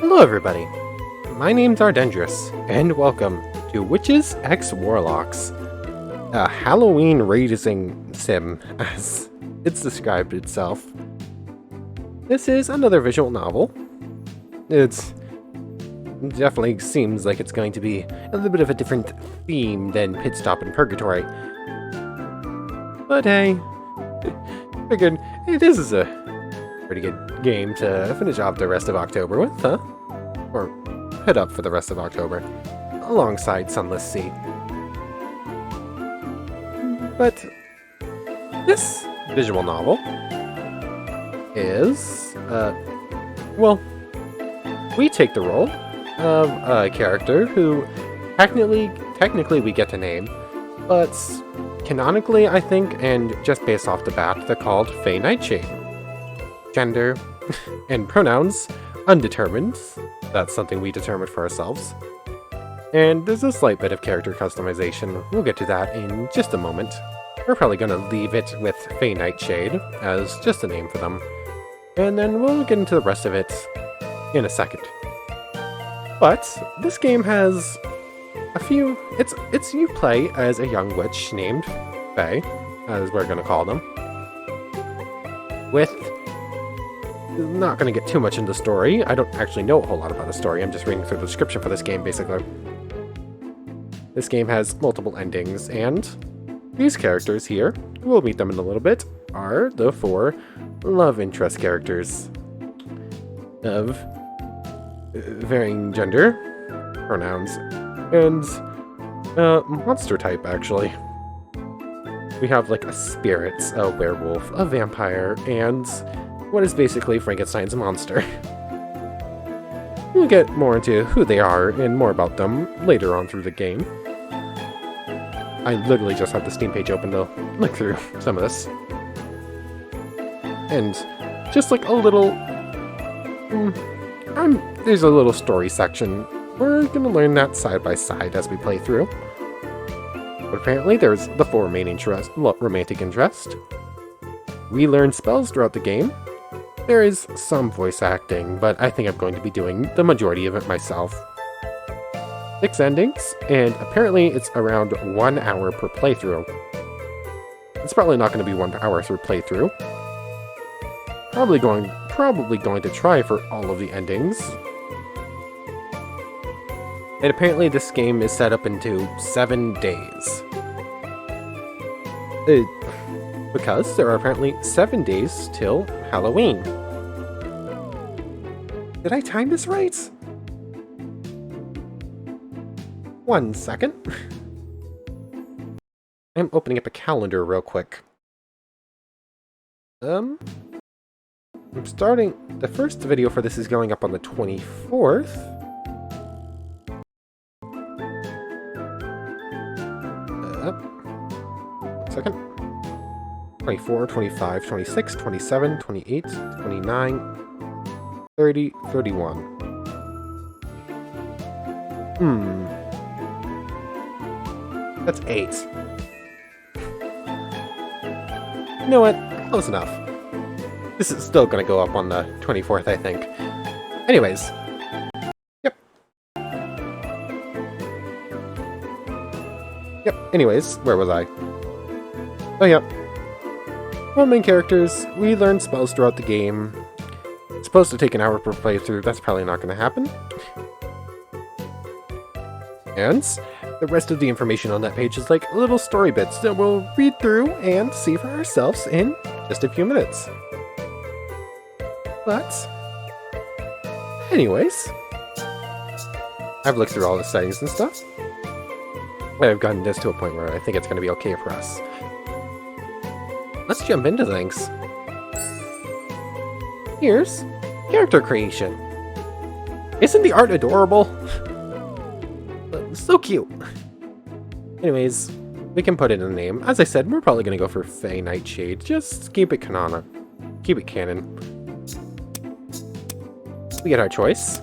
Hello everybody, my name's Ardendrus, and welcome to Witches X Warlocks, a Halloween raising sim, as it's described itself. This is another visual novel. It definitely seems like it's going to be a little bit of a different theme than Pit Stop in Purgatory. But hey, figured hey, this is a pretty good game to finish off the rest of October with, huh? Or head up for the rest of October, alongside Sunless Sea. But this visual novel is, well, we take the role of a character who technically we get to name, but canonically, I think, and just based off the bat, they're called Fay Nightshade. Gender and pronouns undetermined. That's something we determined for ourselves. And there's a slight bit of character customization. We'll get to that in just a moment. We're probably going to leave it with Fay Nightshade as just a name for them. And then we'll get into the rest of it in a second. But this game has a few... It's you play as a young witch named Fay, as we're going to call them. With... Not going to get too much into the story. I don't actually know a whole lot about the story. I'm just reading through the description for this game, basically. This game has multiple endings, and these characters here, we'll meet them in a little bit, are the four love interest characters of varying gender, pronouns, and monster type, actually. We have like a spirit, a werewolf, a vampire, and what is basically Frankenstein's monster. We'll get more into who they are and more about them later on through the game. I literally just have the Steam page open to look through some of this. And just like a little... there's a little story section. We're going to learn that side by side as we play through. But apparently there's the four main romantic interest. We learn spells throughout the game. There is some voice acting, but I think I'm going to be doing the majority of it myself. 6 endings, and apparently it's around 1 hour per playthrough. It's probably not going to be 1 hour through playthrough. Probably going to try for all of the endings. And apparently this game is set up into 7 days. Because there are apparently 7 days till Halloween. Did I time this right? 1 second. I'm opening up a calendar real quick. I'm starting... The first video for this is going up on the 24th. Second. 24, 25, 26, 27, 28, 29, 30, 31. That's 8. You know what? Close enough. This is still going to go up on the 24th, I think. Anyways. Yep, anyways, where was I? Oh, yep. Well, main characters, we learn spells throughout the game. It's supposed to take an hour per playthrough, that's probably not going to happen. And the rest of the information on that page is like little story bits that we'll read through and see for ourselves in just a few minutes. But, anyways, I've looked through all the settings and stuff. I've gotten this to a point where I think it's going to be okay for us. Let's jump into things. Here's character creation. Isn't the art adorable? So cute. Anyways, we can put it in a name. As I said, we're probably going to go for Fay Nightshade. Just keep it canonic. Keep it canon. We get our choice.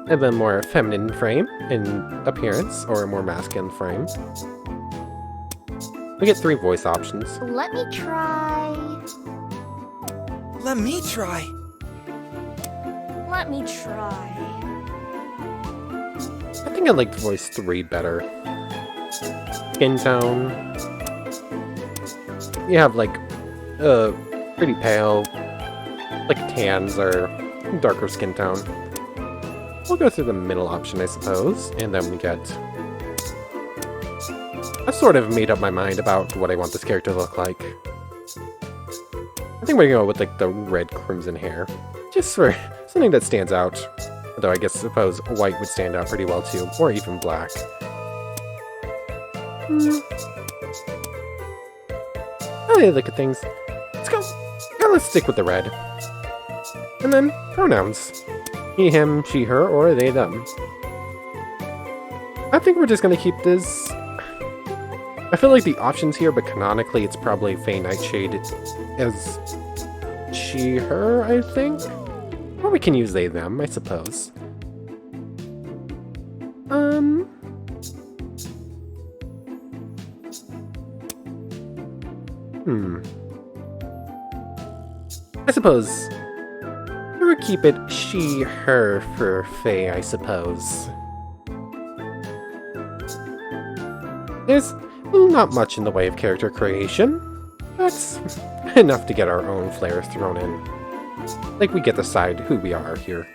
Of a more feminine frame in appearance, or a more masculine frame. We get 3 voice options. Let me try. Let me try. Let me try. I think I liked voice 3 better. Skin tone. You have like pretty pale, like tans or darker skin tone. We'll go through the middle option, I suppose, and then we get... I've sort of made up my mind about what I want this character to look like. I think we're gonna go with like the red crimson hair, just for something that stands out. Although I suppose white would stand out pretty well too, or even black. Oh yeah, look at things. Let's go. Yeah, let's stick with the red. And then pronouns. He, him, she, her, or they, them. I think we're just gonna keep this... I feel like the options here, but canonically it's probably Fay Nightshade as she, her, I think? Or we can use they, them, I suppose. I suppose we'll keep it she, her for Faye, I suppose. There's not much in the way of character creation. That's enough to get our own flair thrown in. Like, we get to decide who we are here.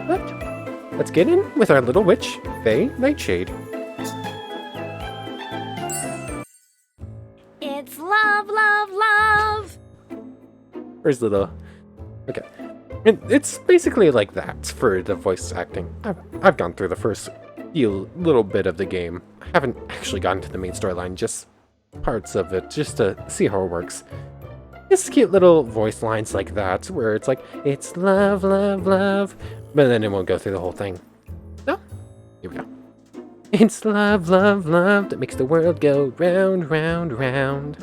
But let's get in with our little witch, Fay Nightshade. It's love, love, love! Where's little... Okay. It's basically like that for the voice acting. I've gone through the first little bit of the game. I haven't actually gotten to the main storyline, just parts of it, just to see how it works. Just cute little voice lines like that, where it's like, it's love, love, love, but then it won't go through the whole thing. No? Here we go. It's love, love, love that makes the world go round, round, round.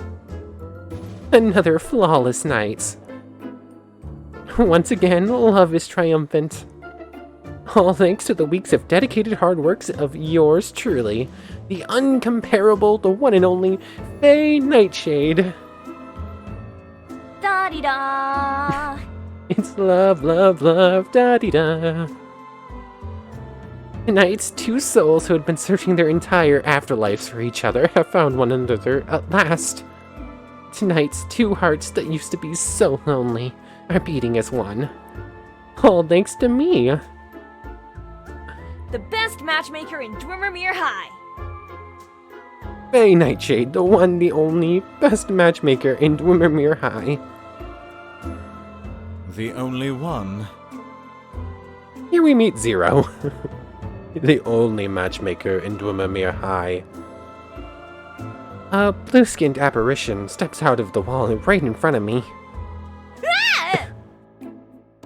Another flawless night. Once again, love is triumphant. All thanks to the weeks of dedicated hard works of yours truly, the uncomparable, the one and only Fay Nightshade. Da-dee-da! It's love, love, love, da-dee-da. Tonight's two souls who had been searching their entire afterlives for each other have found one another at last. Tonight's two hearts that used to be so lonely are beating as one. All thanks to me. The best matchmaker in Dwimmermere High. Fay Nightshade, the one, the only, best matchmaker in Dwimmermere High. The only one. Here we meet Zero. The only matchmaker in Dwimmermere High. A blue-skinned apparition steps out of the wall right in front of me.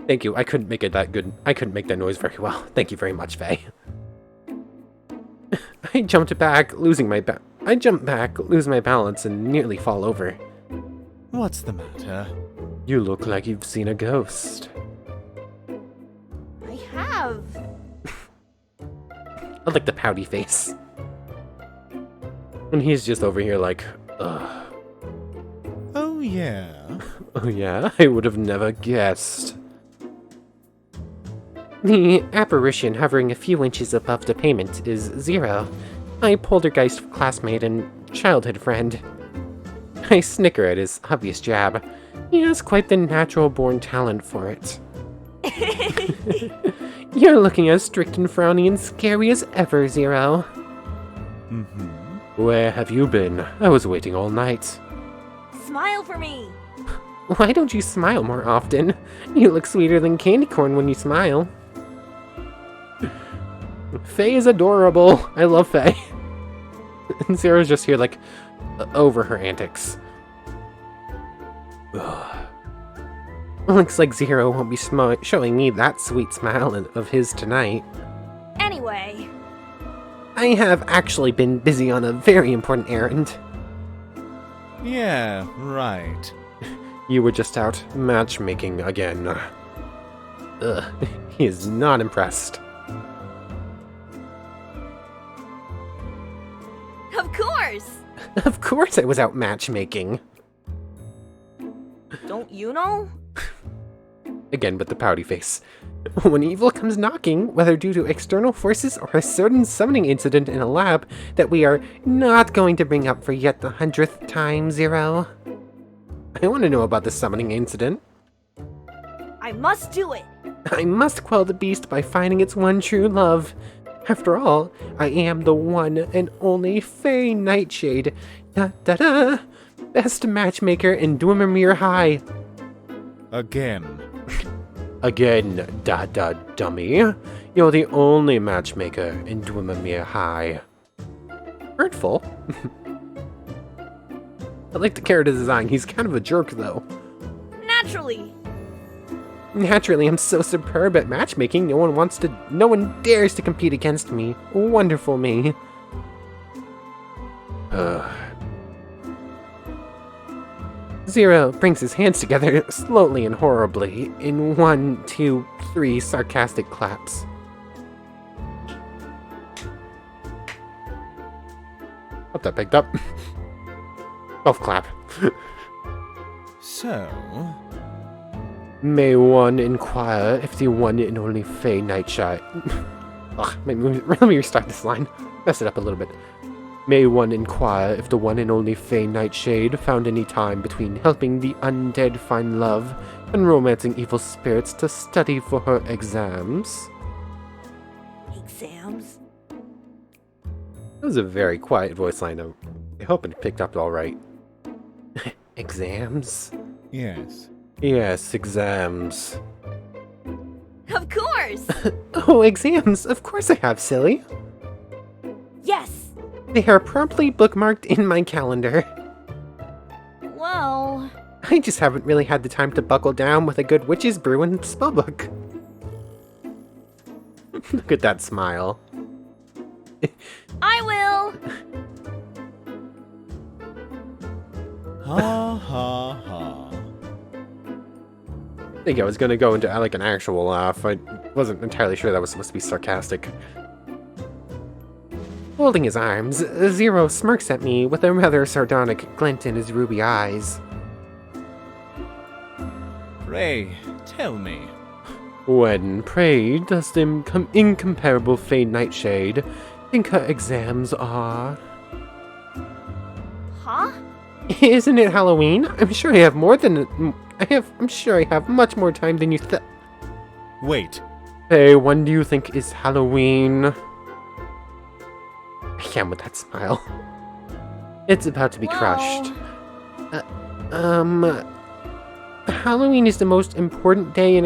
Thank you. I couldn't make it that good. I couldn't make that noise very well. Thank you very much, Faye. I jumped back, losing my balance, and nearly fall over. What's the matter? You look like you've seen a ghost. I have. I like the pouty face. And he's just over here like, ugh. Oh yeah. Oh yeah? I would have never guessed. The apparition hovering a few inches above the pavement is Zero, my poltergeist classmate and childhood friend. I snicker at his obvious jab. He has quite the natural-born talent for it. You're looking as strict and frowny and scary as ever, Zero. Where have you been? I was waiting all night. Smile for me. Why don't you smile more often? You look sweeter than candy corn when you smile. Faye is adorable. I love Faye. And Zero's just here, like, over her antics. Ugh. Looks like Zero won't be showing me that sweet smile of his tonight. Anyway. I have actually been busy on a very important errand. Yeah, right. You were just out matchmaking again. Ugh, he is not impressed. Of course! Of course I was out matchmaking. Don't you know? Again with the pouty face. When evil comes knocking, whether due to external forces or a certain summoning incident in a lab that we are not going to bring up for yet the 100th time, Zero. I want to know about the summoning incident. I must do it. I must quell the beast by finding its one true love. After all, I am the one and only Fay Nightshade. Da-da-da! Best matchmaker in Dwemermere High. Again. Again, dummy. You're the only matchmaker in Dwemermere High. Hurtful. I like the character design. He's kind of a jerk, though. Naturally. Naturally, I'm so superb at matchmaking, no one dares to compete against me. Wonderful me. Zero brings his hands together slowly and horribly in 1, 2, 3 sarcastic claps. Hope that picked up. Golf clap. So, May one inquire if the one and only Fay Nightshade... Ugh, let me restart this line. Mess it up a little bit. May one inquire if the one and only Fay Nightshade found any time between helping the undead find love and romancing evil spirits to study for her exams? Exams? That was a very quiet voice line. I hope it picked up all right. Exams? yes. Yes, exams. Of course! Oh, exams! Of course I have, silly. Yes! They are promptly bookmarked in my calendar. Well... I just haven't really had the time to buckle down with a good witch's brew and spellbook. Look at that smile. I will! Ha ha ha. I think I was gonna go into like an actual laugh. I wasn't entirely sure that was supposed to be sarcastic. Holding his arms, Zero smirks at me with a rather sardonic glint in his ruby eyes. Pray, tell me. When, pray, does the incomparable Fay Nightshade think her exams are? Huh? Isn't it Halloween? I'm sure I have more than... I'm sure I have much more time than you Wait. Hey, when do you think is Halloween? I can't with that smile. It's about to be crushed. Halloween is the most important day in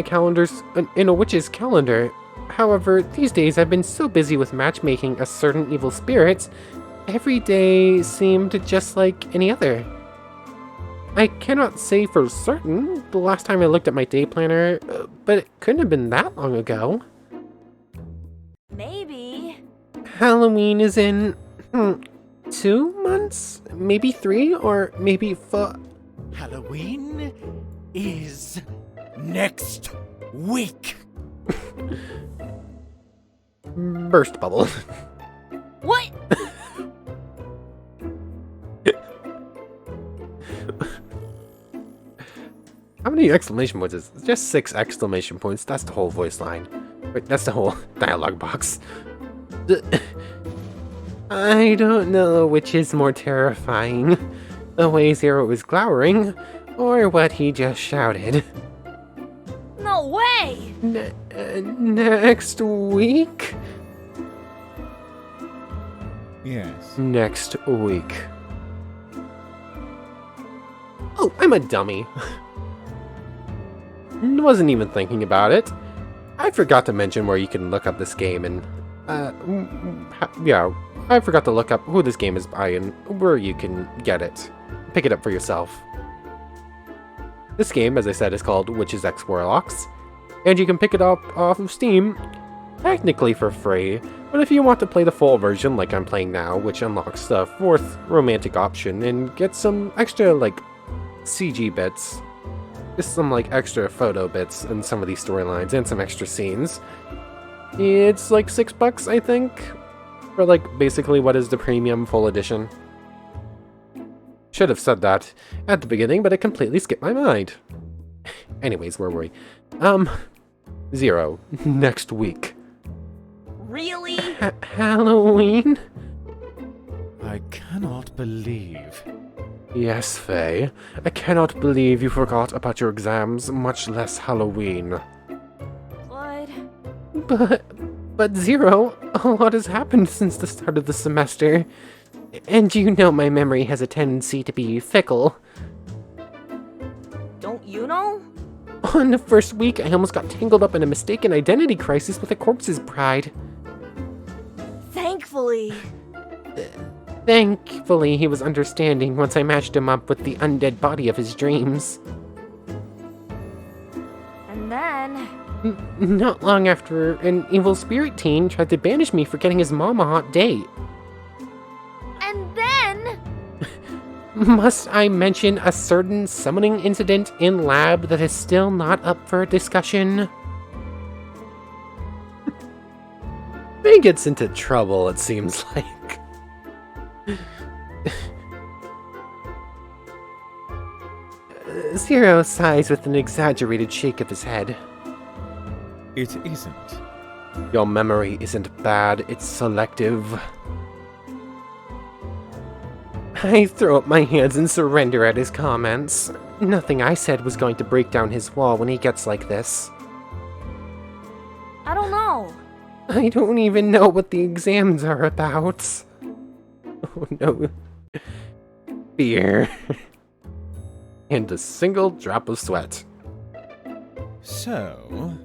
a witch's calendar. However, these days I've been so busy with matchmaking a certain evil spirit, every day seemed just like any other. I cannot say for certain the last time I looked at my day planner, but it couldn't have been that long ago. Maybe. Halloween is in 2 months? Maybe 3 or maybe 4. Halloween is next week. Burst bubble. What? How many exclamation points is it? Just 6 exclamation points. That's the whole voice line. Wait, that's the whole dialogue box. I don't know which is more terrifying. The way Zero was glowering, or what he just shouted. No way! Next week? Yes. Next week. Oh, I'm a dummy. Wasn't even thinking about it. I forgot to mention where you can look up this game and, yeah, I forgot to look up who this game is by and where you can get it. Pick it up for yourself. This game, as I said, is called Witches X Warlocks, and you can pick it up off of Steam, technically for free, but if you want to play the full version like I'm playing now, which unlocks the 4th romantic option and gets some extra, like, CG bits, just some, like, extra photo bits in some of these storylines and some extra scenes, it's like $6, I think, for, like, basically what is the premium full edition. Should have said that at the beginning, but it completely skipped my mind. Anyways, where were we? Zero. Next week. Really? Halloween? I cannot believe. Yes, Faye. I cannot believe you forgot about your exams, much less Halloween. But Zero, a lot has happened since the start of the semester. And you know my memory has a tendency to be fickle. Don't you know? On the first week, I almost got tangled up in a mistaken identity crisis with a corpse's bride. Thankfully. Thankfully, he was understanding once I matched him up with the undead body of his dreams. And then... Not long after, an evil spirit teen tried to banish me for getting his mom a hot date. And then... Must I mention a certain summoning incident in lab that is still not up for discussion? Faye gets into trouble, it seems like. Zero sighs with an exaggerated shake of his head. It isn't. Your memory isn't bad, it's selective. I throw up my hands and surrender at his comments. Nothing I said was going to break down his wall when he gets like this. I don't know. I don't even know what the exams are about. Oh no. Fear. And a single drop of sweat. So...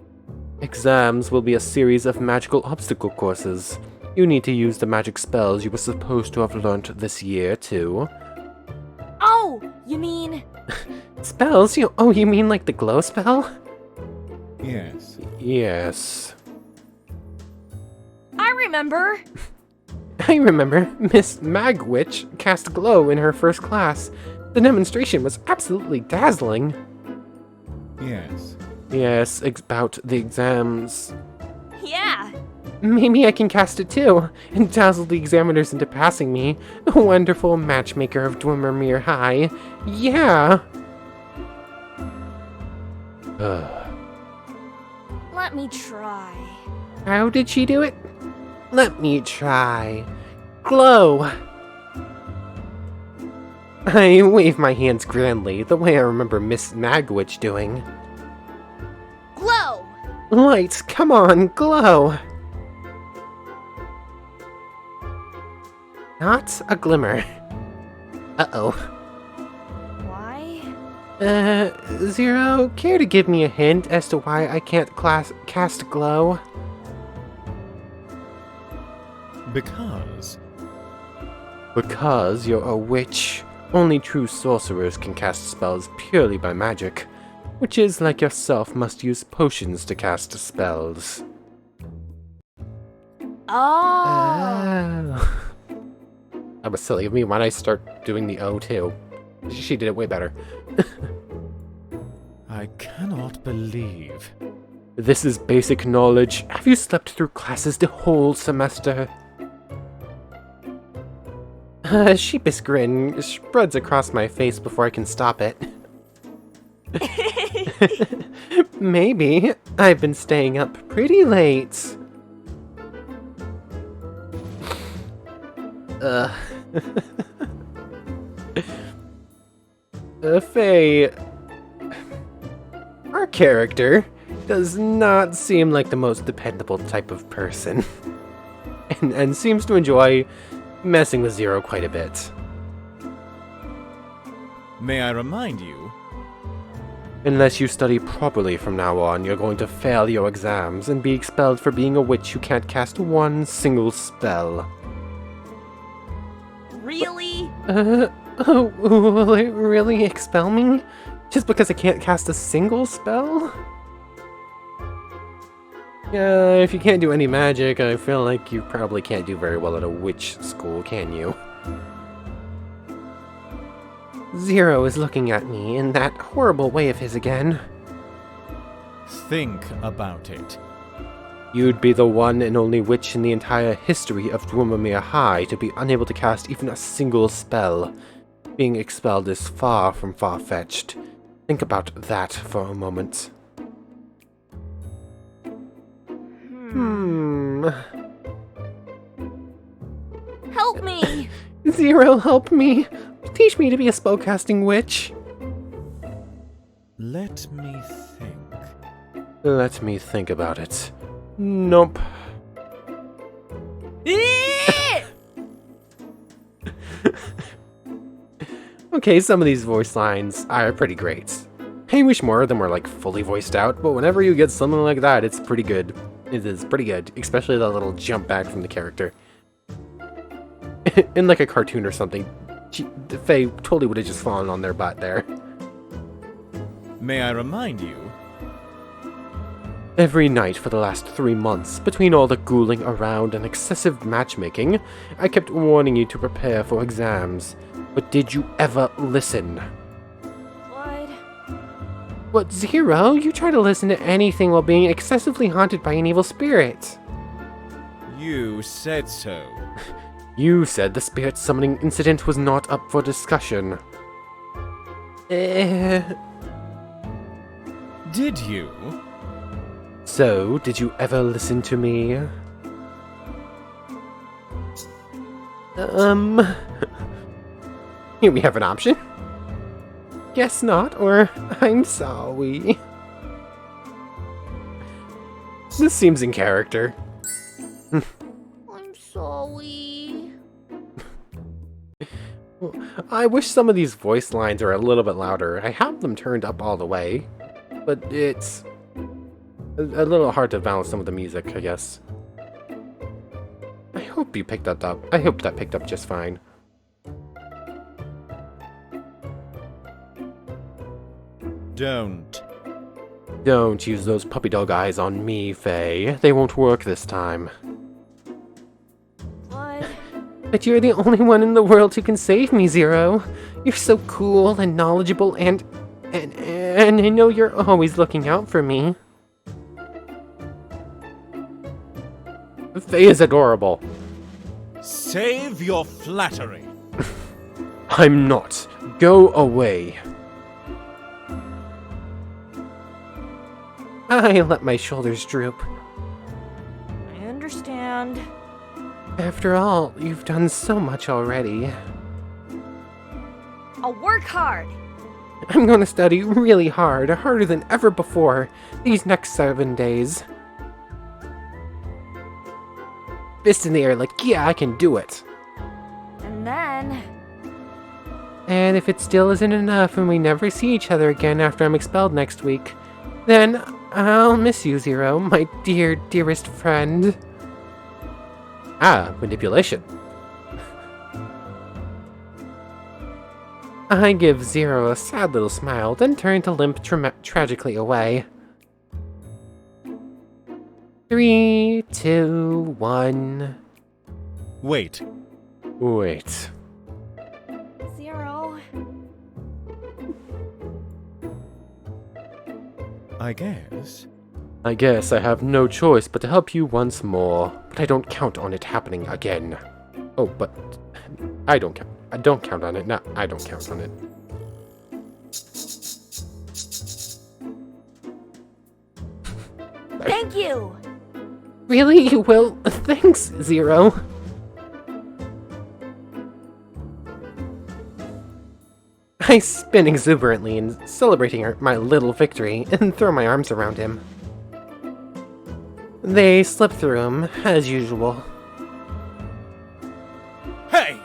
Exams will be a series of magical obstacle courses. You need to use the magic spells you were supposed to have learnt this year, too. Oh, you mean... Spells? You mean like the glow spell? Yes. Yes. I remember. I remember Miss Magwitch cast glow in her first class. The demonstration was absolutely dazzling. Yes. Yes, about the exams. Yeah. Maybe I can cast it too, and dazzle the examiners into passing me. A wonderful matchmaker of Dwemermere High. Yeah! Let me try. How did she do it? Let me try. Glow! I wave my hands grandly, the way I remember Miss Magwitch doing. Glow! Lights, come on, glow! Not a glimmer. Uh-oh. Why? Zero, care to give me a hint as to why I can't cast glow? Because... Because you're a witch. Only true sorcerers can cast spells purely by magic. Witches like yourself must use potions to cast spells. Oh. That was silly of me. Why don't I start doing the O too? She did it way better. I cannot believe... This is basic knowledge. Have you slept through classes the whole semester? A sheepish grin spreads across my face before I can stop it. Maybe. I've been staying up pretty late. Faye... Our character does not seem like the most dependable type of person. and seems to enjoy messing with Zero quite a bit. May I remind you? Unless you study properly from now on, you're going to fail your exams and be expelled for being a witch who can't cast one single spell. Really? Will it really expel me? Just because I can't cast a single spell? Yeah, if you can't do any magic, I feel like you probably can't do very well at a witch school, can you? Zero is looking at me in that horrible way of his again. Think about it. You'd be the one and only witch in the entire history of Dwemermere High to be unable to cast even a single spell. Being expelled is far from far-fetched. Think about that for a moment. Help me! Zero, help me! Teach me to be a spellcasting witch! Let me think. Let me think about it. Nope. Okay, some of these voice lines are pretty great. I wish more of them were like fully voiced out, but whenever you get something like that, it's pretty good. It is pretty good, especially that little jump back from the character. In like a cartoon or something, Fay totally would have just fallen on their butt there. May I remind you? Every night for the last 3 months, between all the ghouling around and excessive matchmaking, I kept warning you to prepare for exams. But did you ever listen? What? What, Zero? You try to listen to anything while being excessively haunted by an evil spirit. You said so. You said the spirit summoning incident was not up for discussion. Did you? So, did you ever listen to me? Here we have an option. Guess not, or I'm sorry. This seems in character. I'm sorry. I wish some of these voice lines are a little bit louder. I have them turned up all the way, but it's a little hard to balance some of the music, I guess. I hope you picked that up. I hope that picked up just fine. Don't use those puppy dog eyes on me, Faye. They won't work this time. What? But you're the only one in the world who can save me, Zero. You're so cool and knowledgeable and I know you're always looking out for me. Faye is adorable. Save your flattery. I'm not. Go away. I let my shoulders droop. I understand. After all, you've done so much already. I'll work hard. I'm gonna study really hard, harder than ever before, these next 7 days. Fist in the air like, yeah, I can do it. And then... And if it still isn't enough and we never see each other again after I'm expelled next week, then I'll miss you, Zero, my dear, dearest friend. Ah, manipulation. I give Zero a sad little smile, then turn to limp tragically away. 3, 2, 1... Wait. Wait. Zero. I guess. I guess I have no choice but to help you once more, but I don't count on it happening again. Oh, but I don't count. I don't count on it. No, I don't count on it. Thank you! Really? Well, thanks, Zero. I spin exuberantly in celebrating my little victory and throw my arms around him. They slip through him, as usual. Hey!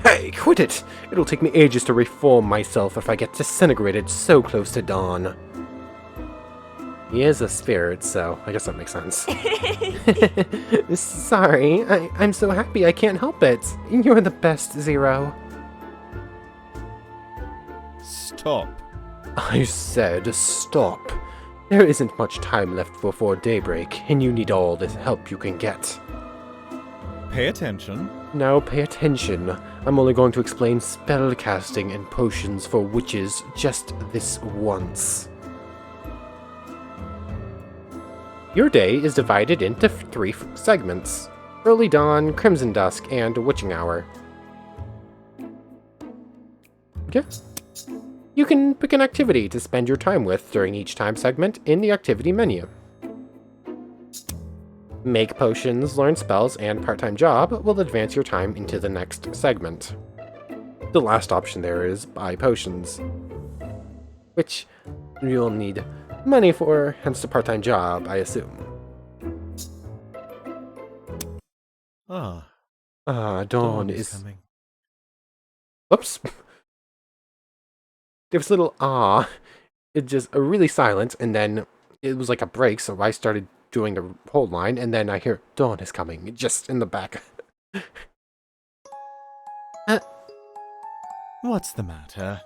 Hey, quit it! It'll take me ages to reform myself if I get disintegrated so close to dawn. He is a spirit, so I guess that makes sense. Sorry, I'm so happy I can't help it. You're the best, Zero. Stop. I said stop. There isn't much time left before daybreak, and you need all the help you can get. Pay attention. Now pay attention. I'm only going to explain spell casting and potions for witches just this once. Your day is divided into 3 segments: Early Dawn, Crimson Dusk, and Witching Hour. Okay. You can pick an activity to spend your time with during each time segment in the activity menu. Make potions, learn spells, and part-time job will advance your time into the next segment. The last option there is buy potions, which you'll need money for, hence the part-time job, I assume. Dawn is... coming. Oops. There was a little it just really silent, and then it was like a break, so I started doing the whole line, and then I hear dawn is coming, just in the back. What's the matter?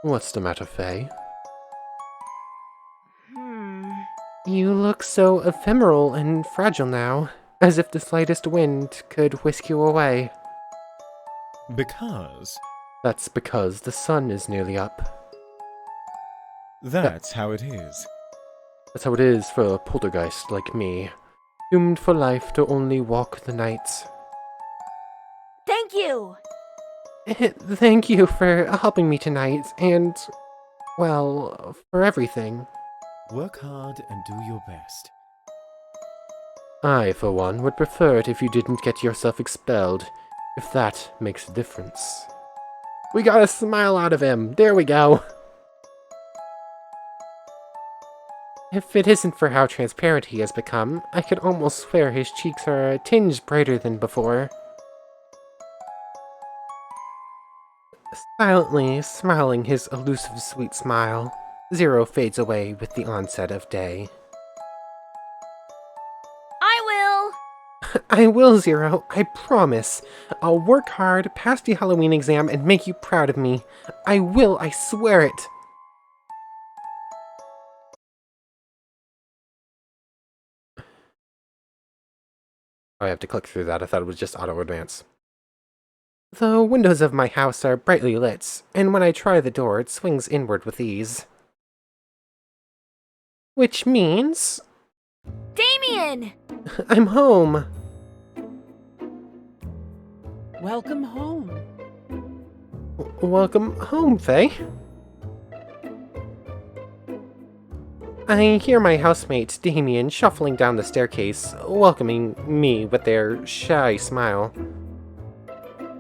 What's the matter, Fay? Hmm. You look so ephemeral and fragile now, as if the slightest wind could whisk you away. Because That's because the sun is nearly up. that's how it is. That's how it is for a poltergeist like me, doomed for life to only walk the nights. Thank you! Thank you for helping me tonight, and, well, for everything. Work hard and do your best. I, for one, would prefer it if you didn't get yourself expelled, if that makes a difference. We got a smile out of him! There we go! If it isn't for how transparent he has become, I could almost swear his cheeks are a tinge brighter than before. Silently smiling his elusive sweet smile, Zero fades away with the onset of day. I will! I will, Zero, I promise. I'll work hard, pass the Halloween exam, and make you proud of me. I will, I swear it. I have to click through that. I thought it was just auto advance. The windows of my house are brightly lit, and when I try the door, it swings inward with ease. Which means... Damion! I'm home! Welcome home. Welcome home, Faye. I hear my housemate, Damion, shuffling down the staircase, welcoming me with their shy smile.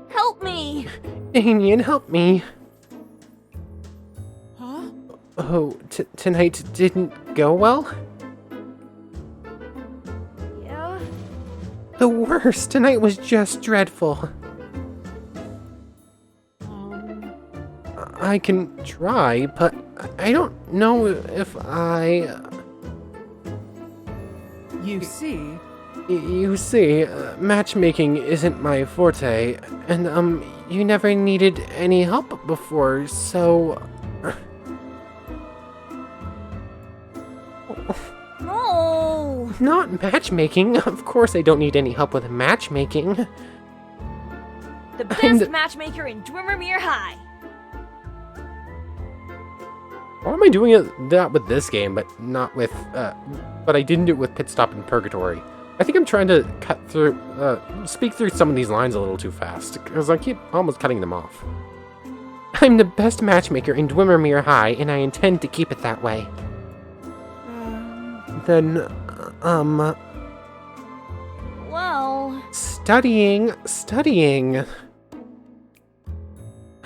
Help me! Damion, help me! Huh? Oh, tonight didn't go well? Yeah? The worst! Tonight was just dreadful. I can try, but I don't know if I... You see, You see, matchmaking isn't my forte, and, you never needed any help before, so... No! Not matchmaking. Of course I don't need any help with matchmaking. The I'm best matchmaker in Dwimmermere High! Why am I doing that with this game, but not with, but I didn't do it with Pit Stop and Purgatory? I think I'm trying to speak through some of these lines a little too fast, because I keep almost cutting them off. I'm the best matchmaker in Dwimmermere High, and I intend to keep it that way. Then, Well... studying.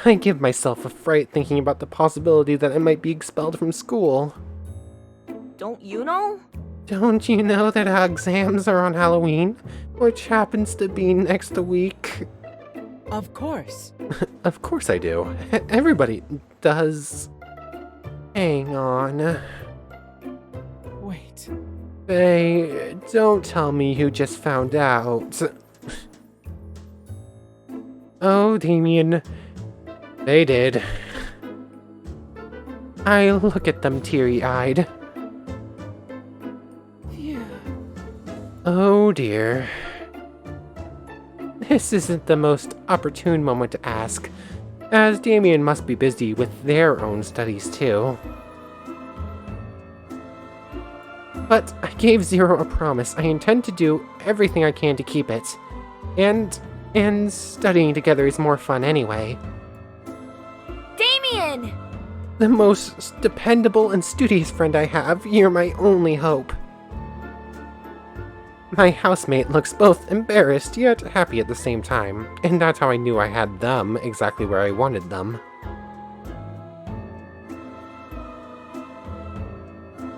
I give myself a fright thinking about the possibility that I might be expelled from school. Don't you know? Don't you know that our exams are on Halloween, which happens to be next week? of course. Of course I do. Everybody does. Hang on. Wait. Faye, don't tell me you just found out. Oh, Damion. They did. I look at them teary-eyed. Phew. Oh dear. This isn't the most opportune moment to ask, as Damion must be busy with their own studies too. But I gave Zero a promise. I intend to do everything I can to keep it. And studying together is more fun anyway. Damion! the most dependable and studious friend I have. You're my only hope. My housemate looks both embarrassed yet happy at the same time, and that's how I knew I had them exactly where I wanted them.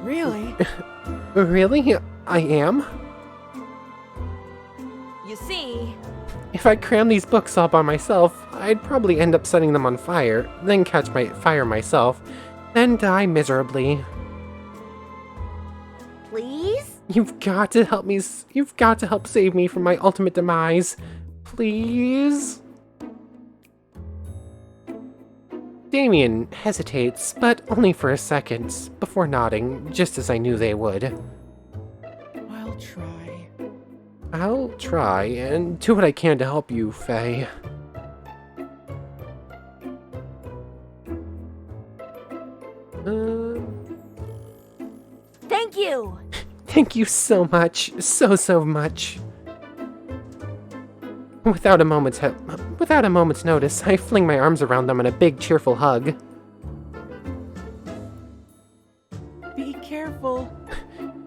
Really? Really? I am? You see, If I cram these books all by myself, I'd probably end up setting them on fire, then catch my fire myself, then die miserably. please? You've got to help me. You've got to help save me from my ultimate demise. Please? Damion hesitates, but only for a second, before nodding, just as I knew they would. I'll try. I'll try and do what I can to help you, Fay. Thank you! Thank you so much. So much. Without a moment's notice, I fling my arms around them in a big, cheerful hug. Be careful.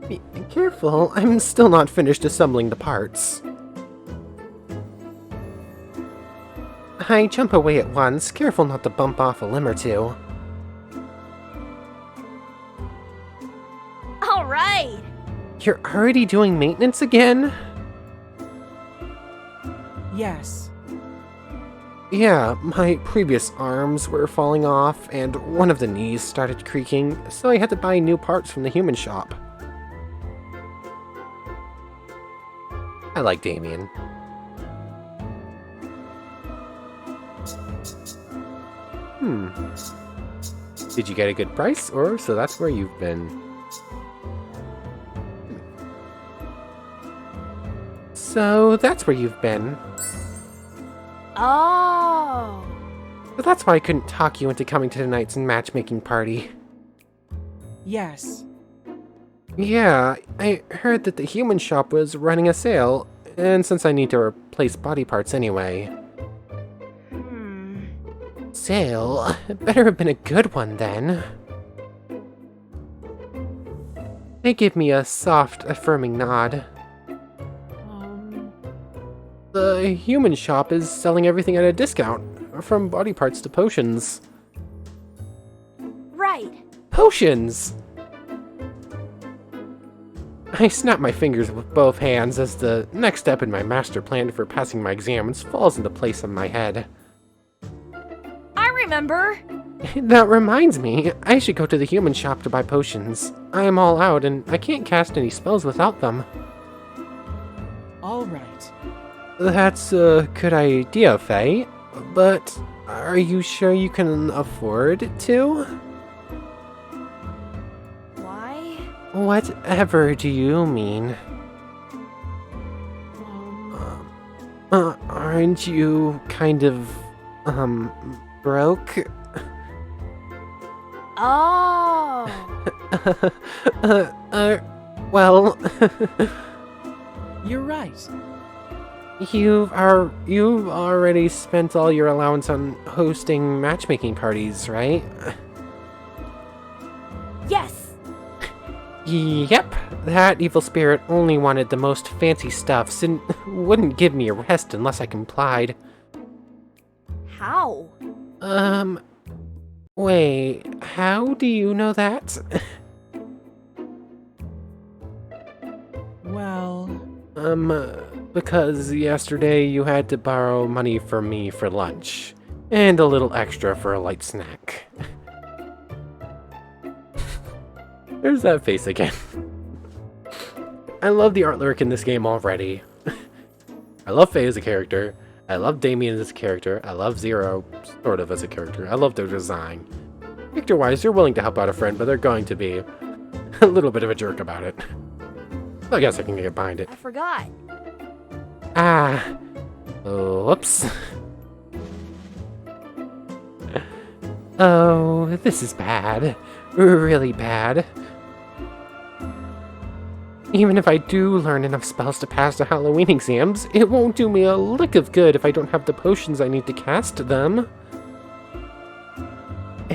Be careful, I'm still not finished assembling the parts. I jump away at once, careful not to bump off a limb or two. Alright! You're already doing maintenance again? Yes. Yeah, my previous arms were falling off, and one of the knees started creaking, so I had to buy new parts from the human shop. I like Damion. Did you get a good price, or so that's where you've been? So that's where you've been. Oh! But that's why I couldn't talk you into coming to tonight's matchmaking party. Yes. Yeah, I heard that the human shop was running a sale, and since I need to replace body parts anyway. Sale? Better have been a good one then. They give me a soft, affirming nod. The human shop is selling everything at a discount, from body parts to potions. Right! Potions! I snap my fingers with both hands as the next step in my master plan for passing my exams falls into place in my head. I remember! That reminds me, I should go to the human shop to buy potions. I am all out and I can't cast any spells without them. All right. That's a good idea, Faye, but are you sure you can afford to? Why? Whatever do you mean? Aren't you kind of, broke? Oh! Well... You're right. You've already spent all your allowance on hosting matchmaking parties, right? Yes! Yep, that evil spirit only wanted the most fancy stuffs and wouldn't give me a rest unless I complied. How? Wait, how do you know that? Well... Because yesterday you had to borrow money from me for lunch, and a little extra for a light snack. There's that face again. I love the artwork in this game already. I love Faye as a character. I love Damion as a character. I love Zero, sort of, as a character. I love their design. Character-wise, they're willing to help out a friend, but they're going to be a little bit of a jerk about it. I guess I can get behind it. I forgot. Ah. Whoops. Oh, this is bad. Really bad. Even if I do learn enough spells to pass the Halloween exams, it won't do me a lick of good if I don't have the potions I need to cast them.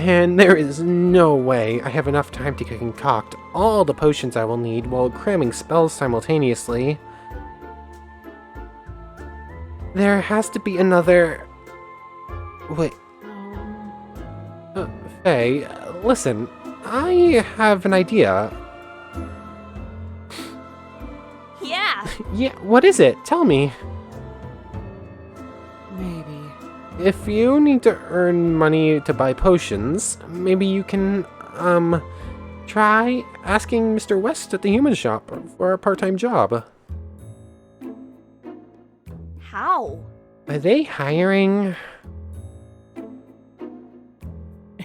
and there is no way I have enough time to concoct all the potions I will need while cramming spells simultaneously. There has to be another... Wait, Fay, listen, I have an idea. Yeah. Yeah, what is it? Tell me. Maybe. If you need to earn money to buy potions, maybe you can, try asking Mr. West at the human shop for a part-time job. How? Are they hiring?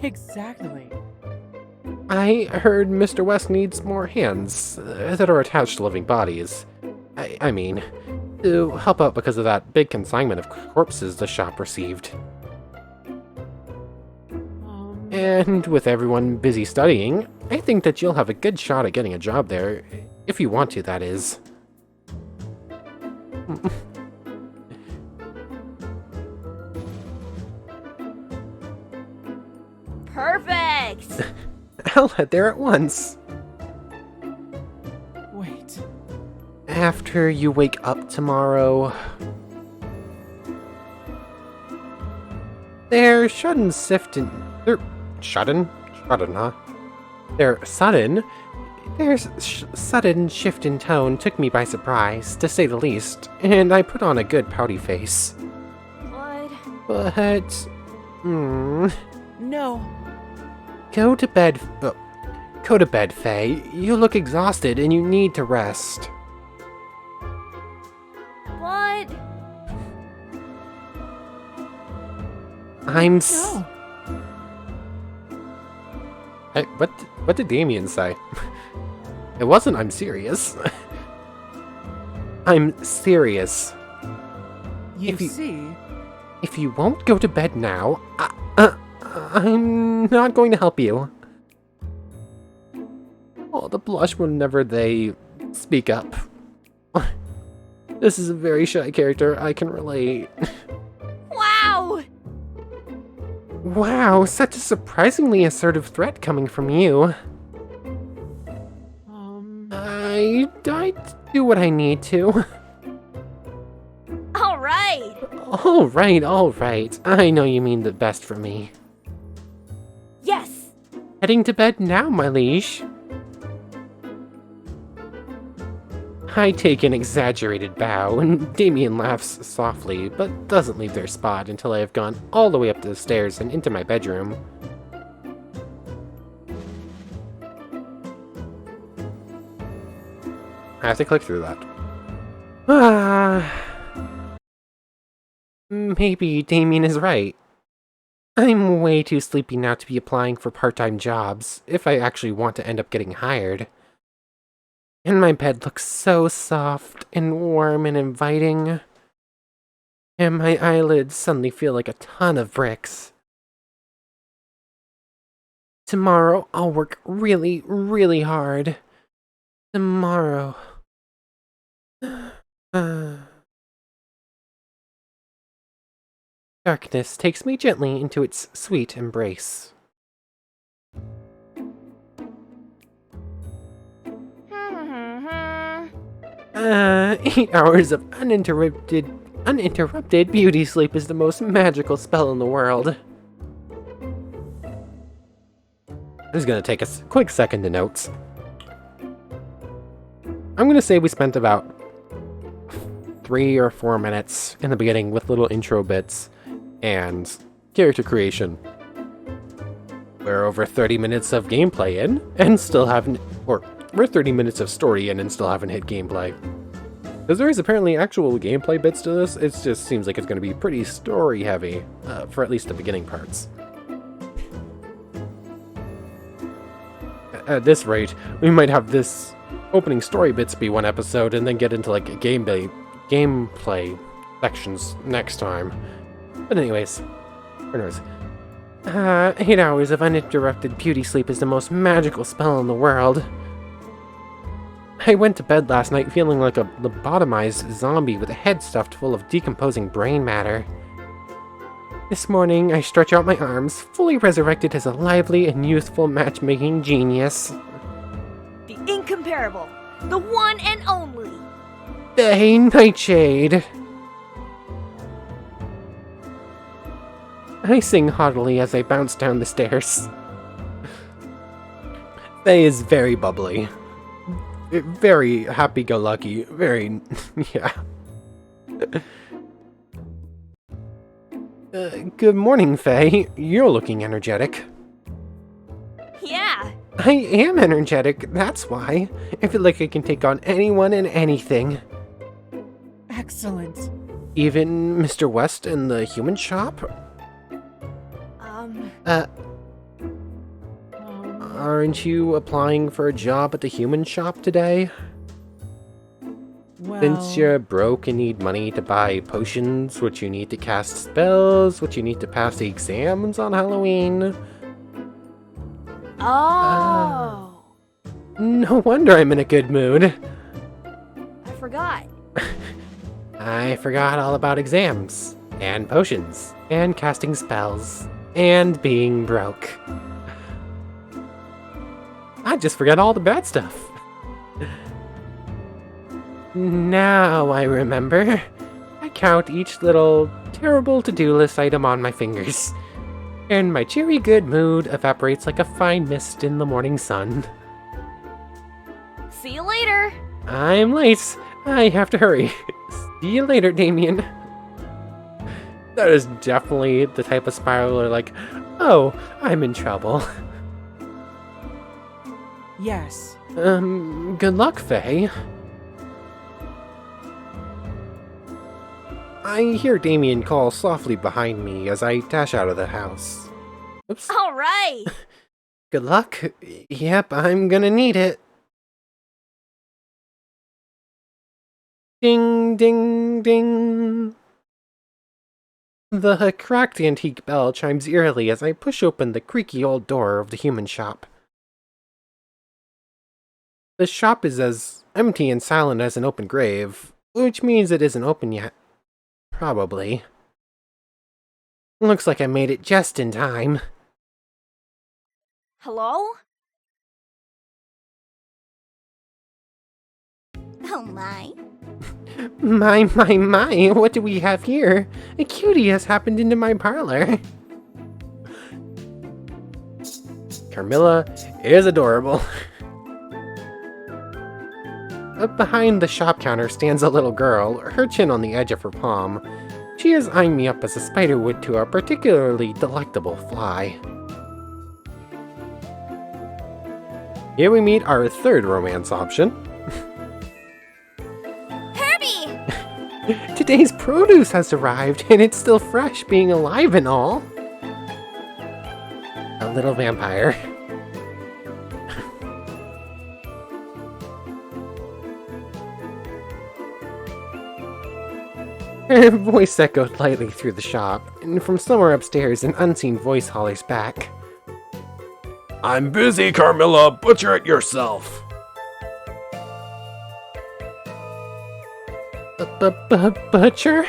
Exactly. I heard Mr. West needs more hands that are attached to living bodies. I mean, to help out because of that big consignment of corpses the shop received. And with everyone busy studying, I think that you'll have a good shot at getting a job there, if you want to, that is. Perfect. I'll head there at once. Wait. After you wake up tomorrow... Their sudden shift in... Their sudden, huh? Their sudden shift in tone took me by surprise, to say the least, and I put on a good pouty face. But... No. Go to bed, Fay. You look exhausted and you need to rest. What? No. What did Damion say? It wasn't I'm serious. I'm serious. You see? If you won't go to bed now, I'm not going to help you. Oh, the blush whenever they speak up. This is a very shy character, I can relate. Wow. Wow, such a surprisingly assertive threat coming from you. I do what I need to. All right. All right. I know you mean the best for me. Yes. Heading to bed now, my liege. I take an exaggerated bow, and Damion laughs softly, but doesn't leave their spot until I have gone all the way up the stairs and into my bedroom. I have to click through that. Maybe Damion is right. I'm way too sleepy now to be applying for part-time jobs, if I actually want to end up getting hired. And my bed looks so soft and warm and inviting. And my eyelids suddenly feel like a ton of bricks. Tomorrow, I'll work really, really hard. Tomorrow. Darkness takes me gently into its sweet embrace. 8 hours of uninterrupted beauty sleep is the most magical spell in the world. This is gonna take a quick second to notes. I'm gonna say we spent about 3 or 4 minutes in the beginning with little intro bits and character creation. We're over 30 minutes of gameplay in and still haven't, or we're 30 minutes of story in and still haven't hit gameplay. Because there is apparently actual gameplay bits to this, it just seems like it's going to be pretty story heavy, for at least the beginning parts. At this rate, we might have this opening story bits be one episode and then get into like gameplay sections next time. But anyways, 8 hours of uninterrupted beauty sleep is the most magical spell in the world. I went to bed last night feeling like a lobotomized zombie with a head stuffed full of decomposing brain matter. This morning, I stretch out my arms, fully resurrected as a lively and youthful matchmaking genius. The incomparable, the one and only. Fay Nightshade. I sing haughtily as I bounce down the stairs. Fay is very bubbly. Very happy-go-lucky. Very... yeah. Good morning, Fay. You're looking energetic. Yeah. I am energetic, that's why. I feel like I can take on anyone and anything. Excellent. Even Mr. West in the human shop? Aren't you applying for a job at the human shop today? Well, Since you're broke and need money to buy potions, which you need to cast spells, which you need to pass the exams on Halloween. Oh. No wonder I'm in a good mood. I forgot. I forgot all about exams, and potions, and casting spells, and being broke. I just forgot all the bad stuff. Now I remember. I count each little terrible to-do list item on my fingers, and my cheery good mood evaporates like a fine mist in the morning sun. See you later. I'm late. I have to hurry. See you later, Damion. That is definitely the type of spiraler like, oh, I'm in trouble. yes. Good luck, Fay. I hear Damion call softly behind me as I dash out of the house. Oops. All right. Good luck. Yep, I'm gonna need it. Ding, ding, ding. The cracked antique bell chimes eerily as I push open the creaky old door of the human shop. The shop is as empty and silent as an open grave, which means it isn't open yet. Probably. Looks like I made it just in time. Hello? Oh my. My, what do we have here? A cutie has happened into my parlor. Carmilla is adorable. Up behind the shop counter stands a little girl, her chin on the edge of her palm. She is eyeing me up as a spider would to a particularly delectable fly. Here we meet our third romance option. Herbie! Today's produce has arrived, and it's still fresh, being alive and all. A little vampire. Her voice echoed lightly through the shop, and from somewhere upstairs an unseen voice hollers back. I'm busy, Carmilla. Butcher it yourself. Butcher?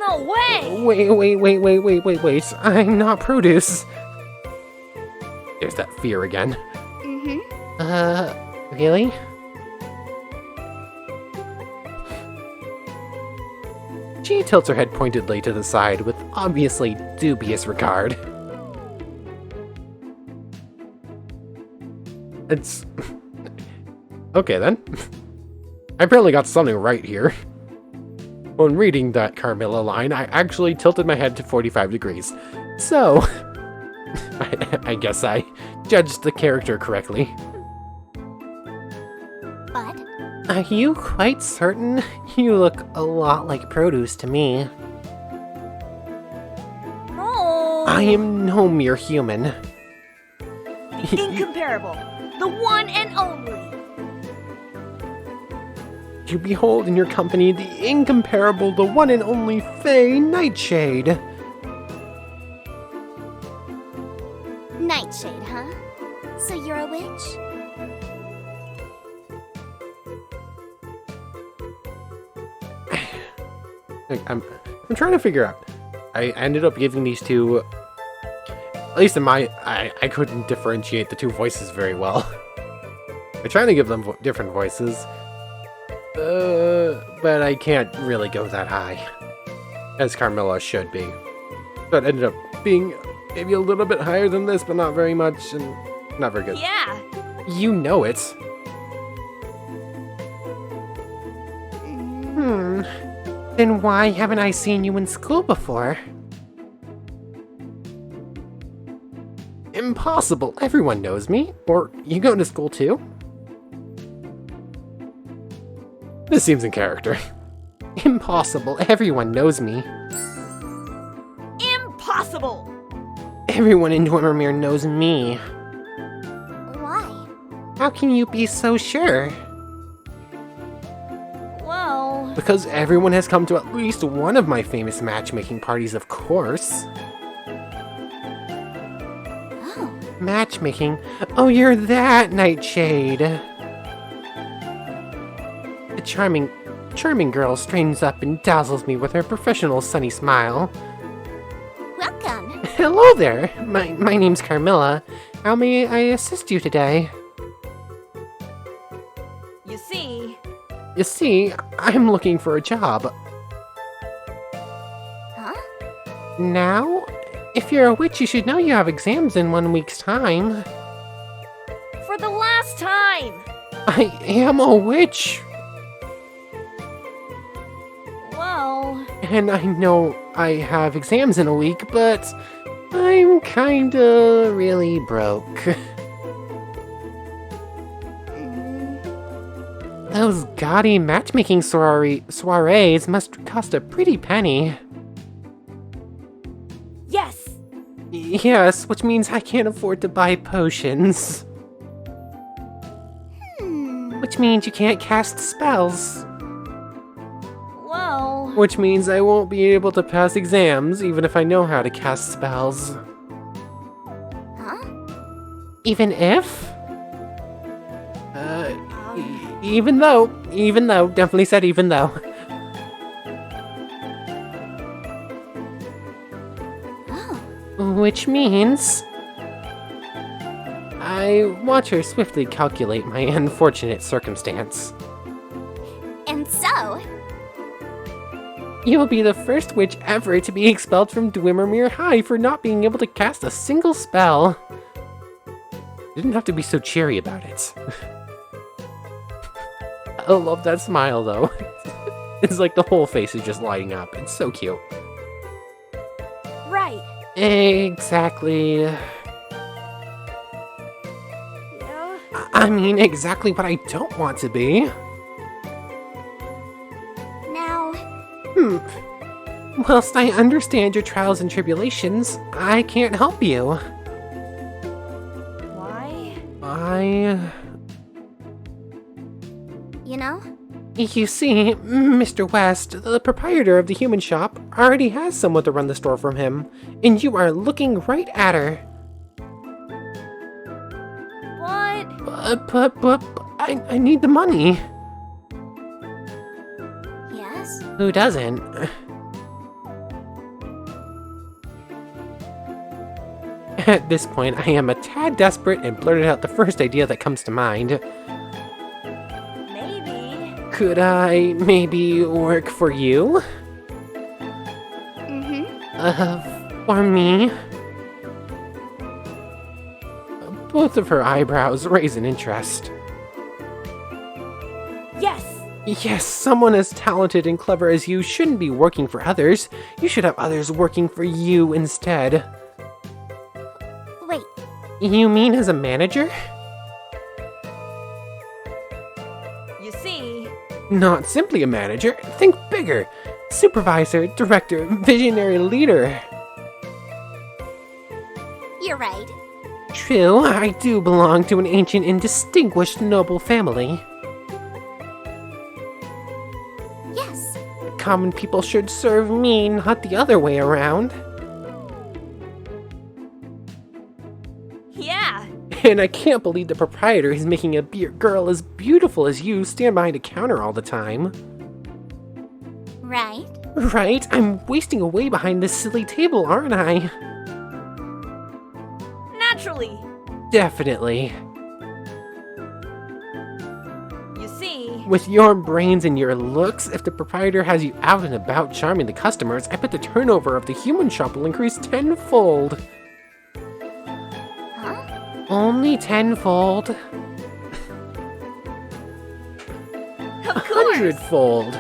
No way! Wait. I'm not produce. There's that fear again. Really? She tilts her head pointedly to the side with obviously dubious regard. It's... okay then. I apparently got something right here. When reading that Carmilla line, I actually tilted my head to 45 degrees. So, I guess I judged the character correctly. But Are you quite certain? You look a lot like produce to me. No! I am no mere human. The incomparable, the one and only. You behold in your company the incomparable, the one and only Fay Nightshade. Nightshade, huh? So you're a witch? Like, I'm trying to figure out. I ended up giving these two, at least in my, I couldn't differentiate the two voices very well. I'm trying to give them different voices, but I can't really go that high, as Carmilla should be. But ended up being maybe a little bit higher than this, but not very much, and not very good. Yeah. You know it. Then why haven't I seen you in school before? Impossible. Everyone knows me. Or you go to school too? This seems in character. Impossible. Everyone knows me. Impossible. Everyone in Dwemermere knows me. Why? How can you be so sure? Well, Because everyone has come to at least one of my famous matchmaking parties, of course. Oh, Matchmaking? Oh, you're that, Nightshade! The charming girl straightens up and dazzles me with her professional sunny smile. welcome. Hello there! My name's Carmilla. How may I assist you today? you see, You see, I'm looking for a job. Huh? Now? If you're a witch, you should know you have exams in 1 week's time. for the last time. I am a witch! Well, And I know I have exams in a week, but I'm kinda really broke. Those gaudy matchmaking soirees must cost a pretty penny. yes. Yes, which means I can't afford to buy potions. Which means you can't cast spells. Well, Which means I won't be able to pass exams, even if I know how to cast spells. Huh? Even if? Even though, definitely said even though. Oh, Which means... I watch her swiftly calculate my unfortunate circumstance. and so, You'll be the first witch ever to be expelled from Dwemermere High for not being able to cast a single spell. You didn't have to be so cheery about it. I love that smile, though. It's like the whole face is just lighting up. It's so cute. right. Exactly. Yeah. I mean, exactly what I don't want to be. now, Whilst I understand your trials and tribulations, I can't help you. Why? you know, You see, Mr. West, the proprietor of the human shop, already has someone to run the store from him, and you are looking right at her. What? But I need the money. yes? Who doesn't? At this point, I am a tad desperate and blurted out the first idea that comes to mind. Maybe. Could I maybe work for you? For me? Both of her eyebrows raise an interest. Yes. Yes, someone as talented and clever as you shouldn't be working for others. You should have others working for you instead. Wait, You mean as a manager? You see, Not simply a manager. Think bigger. Supervisor, director, visionary leader. you're right. True, I do belong to an ancient and distinguished noble family. Yes, Common people should serve me, not the other way around. yeah. And I can't believe the proprietor is making a girl as beautiful as you stand behind a counter all the time. right. Right? I'm wasting away behind this silly table, aren't I? Naturally. Definitely. You see, With your brains and your looks, if the proprietor has you out and about charming the customers, I bet the turnover of the human shop will increase tenfold. Huh? Only tenfold. of course. Hundredfold.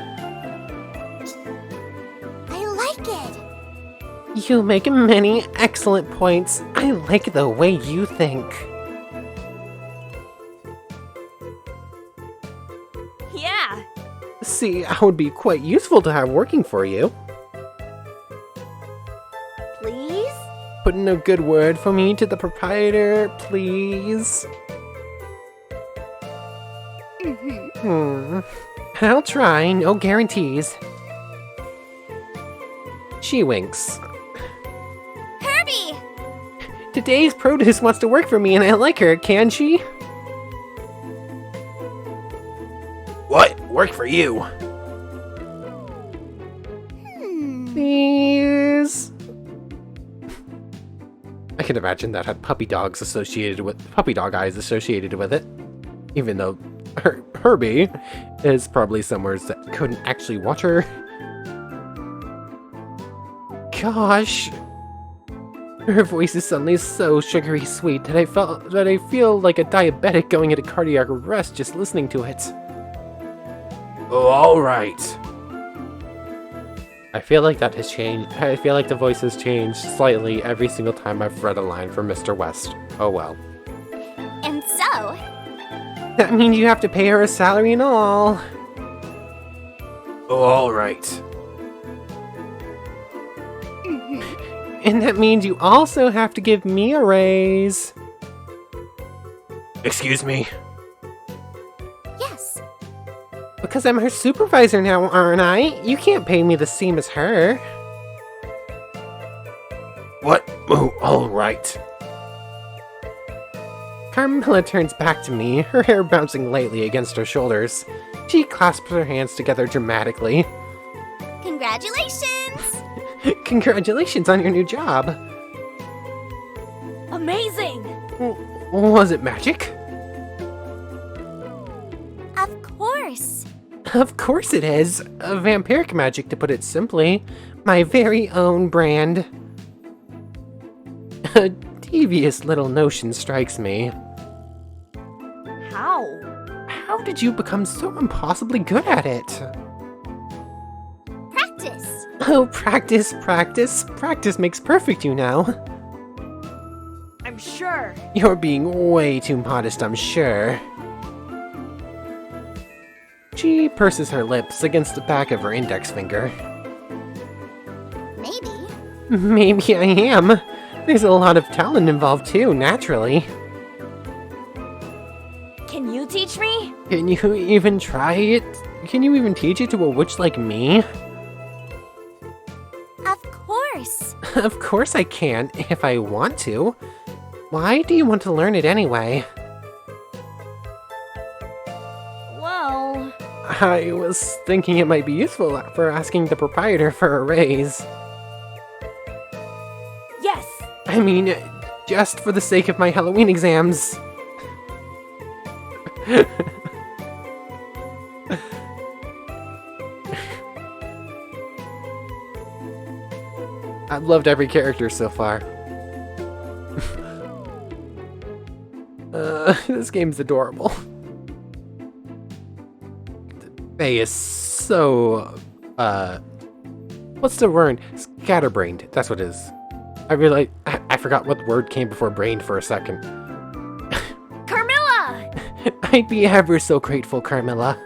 I like it. You make many excellent points. I like the way you think. Yeah. See, I would be quite useful to have working for you. Please? Put in a good word for me to the proprietor, please. I'll try, no guarantees. She winks. Herbie! Today's produce wants to work for me and I like her, can she? What? Work for you. Please. I can imagine that had puppy dog eyes associated with it. Even though Herbie is probably somewhere that couldn't actually watch her. Gosh. Her voice is suddenly so sugary sweet that I feel like a diabetic going into cardiac arrest just listening to it. Oh, all right. I feel like that has changed. I feel like the voice has changed slightly every single time I've read a line from Mr. West. Oh well. And so, That means you have to pay her a salary and all. Oh, all right. And that means you also have to give me a raise. Excuse me? yes. Because I'm her supervisor now, aren't I? You can't pay me the same as her. What? Oh, all right. Carmilla turns back to me, her hair bouncing lightly against her shoulders. She clasps her hands together dramatically. Congratulations! Congratulations on your new job. Amazing. Was it magic? Of course. Of course it is. Vampiric magic, to put it simply. My very own brand. A devious little notion strikes me. How? How did you become so impossibly good at it? Practice. Oh, practice, practice. Practice makes perfect, you know. I'm sure. You're being way too modest, I'm sure. She purses her lips against the back of her index finger. Maybe. Maybe I am. There's a lot of talent involved too, naturally. Can you teach me? Can you even try it? Can you even teach it to a witch like me? Of course. Of course I can, if I want to. Why do you want to learn it anyway? Well, I was thinking it might be useful for asking the proprietor for a raise. yes. I mean, just for the sake of my Halloween exams. I've loved every character so far. This game's adorable. Fay is so, what's the word? Scatterbrained. That's what it is. I forgot what word came before brained for a second. Carmilla! I'd be ever so grateful, Carmilla.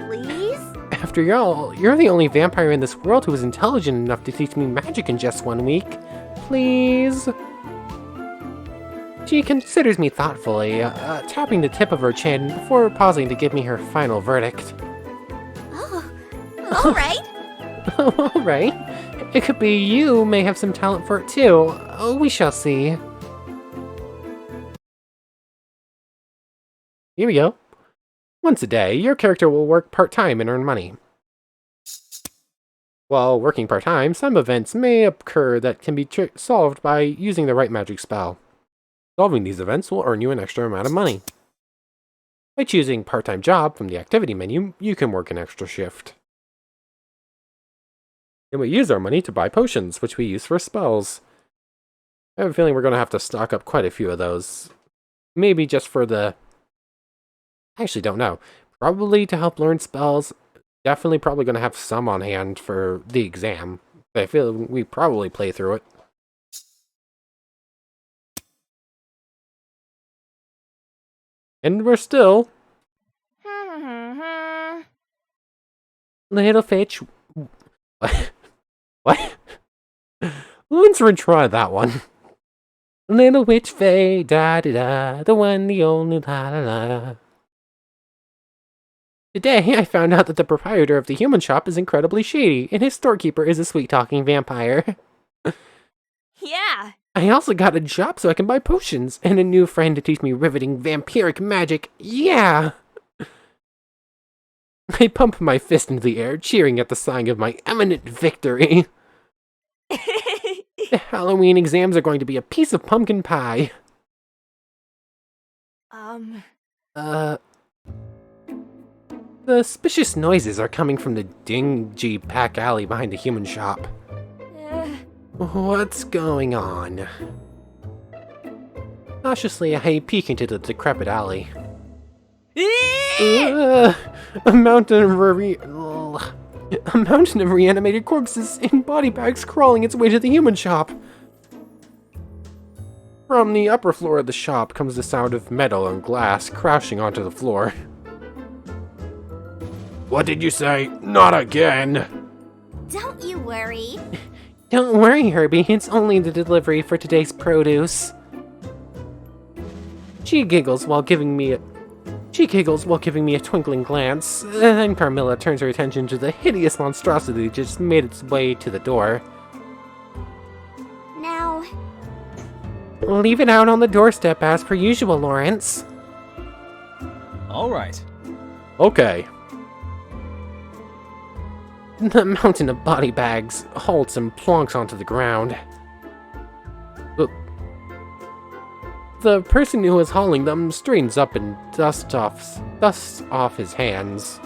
Please? After all, you're the only vampire in this world who is intelligent enough to teach me magic in just 1 week. Please? She considers me thoughtfully, tapping the tip of her chin before pausing to give me her final verdict. Oh, all right. Alright. It could be you may have some talent for it too. Oh, we shall see. Here we go. Once a day, your character will work part-time and earn money. While working part-time, some events may occur that can be solved by using the right magic spell. Solving these events will earn you an extra amount of money. By choosing part-time job from the activity menu, you can work an extra shift. And we use our money to buy potions, which we use for spells. I have a feeling we're going to have to stock up quite a few of those. Maybe just for the... I actually don't know. Probably to help learn spells. Definitely probably going to have some on hand for the exam. But I feel we probably play through it. And we're still... Little Fitch... What? What? Let's retry that one. Little witch Fay, da-da-da, the one, the only, la-la-la. Today, I found out that the proprietor of the human shop is incredibly shady, and his storekeeper is a sweet-talking vampire. Yeah. I also got a job so I can buy potions, and a new friend to teach me riveting vampiric magic. Yeah! I pump my fist into the air, cheering at the sign of my imminent victory. The Halloween exams are going to be a piece of pumpkin pie. The suspicious noises are coming from the dingy back alley behind the human shop. What's going on? Cautiously, I peek into the decrepit alley. A mountain of reanimated corpses in body bags crawling its way to the human shop. From the upper floor of the shop comes the sound of metal and glass crashing onto the floor. What did you say? Not again! Don't you worry. Don't worry, Herbie, it's only the delivery for today's produce. She giggles while giving me a twinkling glance, then Carmilla turns her attention to the hideous monstrosity that just made its way to the door. Now, Leave it out on the doorstep as per usual, Lawrence. All right. Okay. The mountain of body bags halts and plonks onto the ground. The person who was hauling them straightens up and dusts off his hands.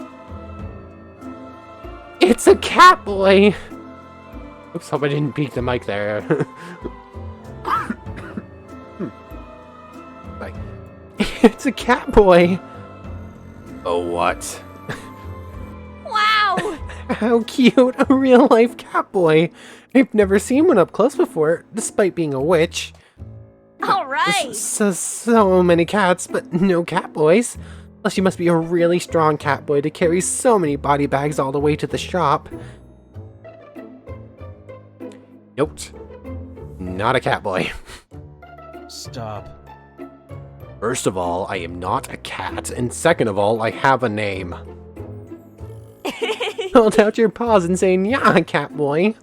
It's a cat boy! Oops, hope I didn't peek the mic there. Like, it's a cat boy! Oh, what? Wow. How cute! A real-life cat boy! I've never seen one up close before, despite being a witch. All right. So many cats, but no cat boys. Plus, you must be a really strong cat boy to carry so many body bags all the way to the shop. Nope. Not a cat boy. Stop. First of all, I am not a cat, and second of all, I have a name. Hold out your paws and say, "Yeah, cat boy."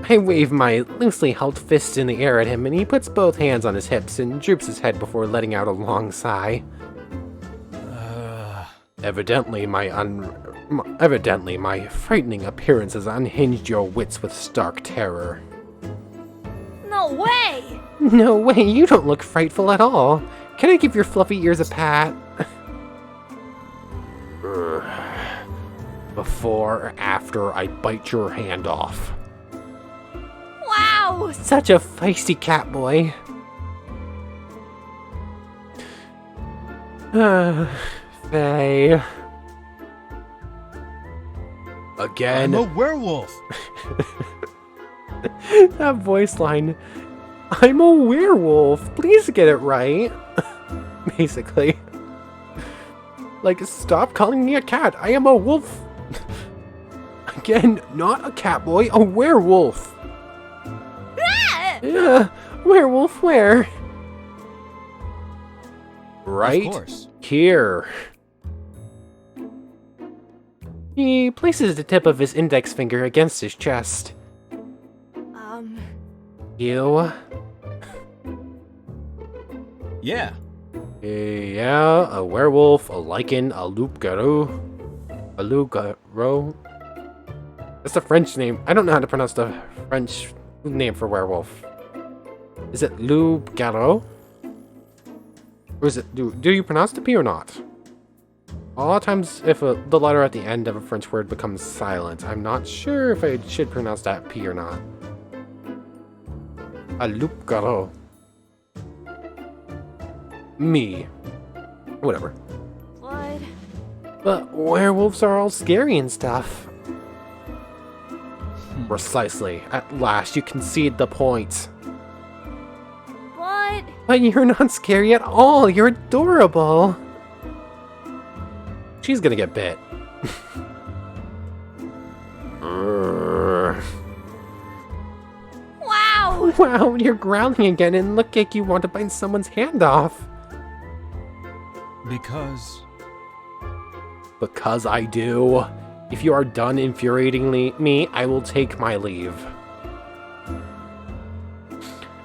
I wave my loosely held fist in the air at him, and he puts both hands on his hips and droops his head before letting out a long sigh. Evidently, my frightening appearance has unhinged your wits with stark terror. No way. No way, you don't look frightful at all. Can I give your fluffy ears a pat? Before or after I bite your hand off. Wow. Such a feisty cat boy. Faye. Again? I'm a werewolf. That voice line. I'm a werewolf. Please get it right. Basically. Like, stop calling me a cat. I am a wolf. Again, not a cat boy, a werewolf. Yeah, werewolf where? Right Of course. here. He places the tip of his index finger against his chest. You? Yeah. Yeah, a werewolf, a lichen, a loup-garou, It's a French name. I don't know how to pronounce the French name for werewolf. Is it loup-garou? Or is it, do you pronounce the P or not? A lot of times, if the letter at the end of a French word becomes silent, I'm not sure if I should pronounce that P or not. A loup-garou. Me. Whatever. What? But werewolves are all scary and stuff. Precisely. At last, you concede the point. What? But you're not scary at all. You're adorable. She's gonna get bit. Wow! Wow, you're growling again and look like you want to bite someone's hand off. Because I do. If you are done infuriating me, I will take my leave.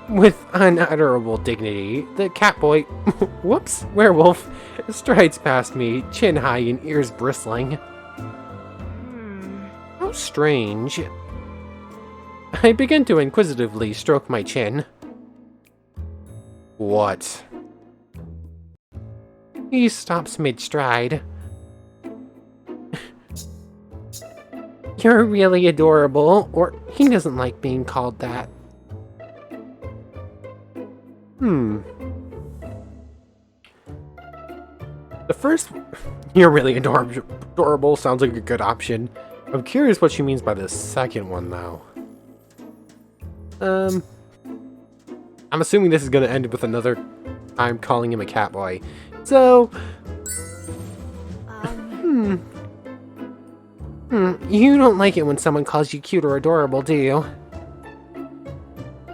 With unutterable dignity, the catboy, whoops, werewolf, strides past me, chin high and ears bristling. How strange. I begin to inquisitively stroke my chin. What? He stops mid-stride. You're really adorable, or he doesn't like being called that. The first, you're really adorable sounds like a good option. I'm curious what she means by the second one, though. I'm assuming this is gonna end with another time calling him a catboy. So, you don't like it when someone calls you cute or adorable, do you?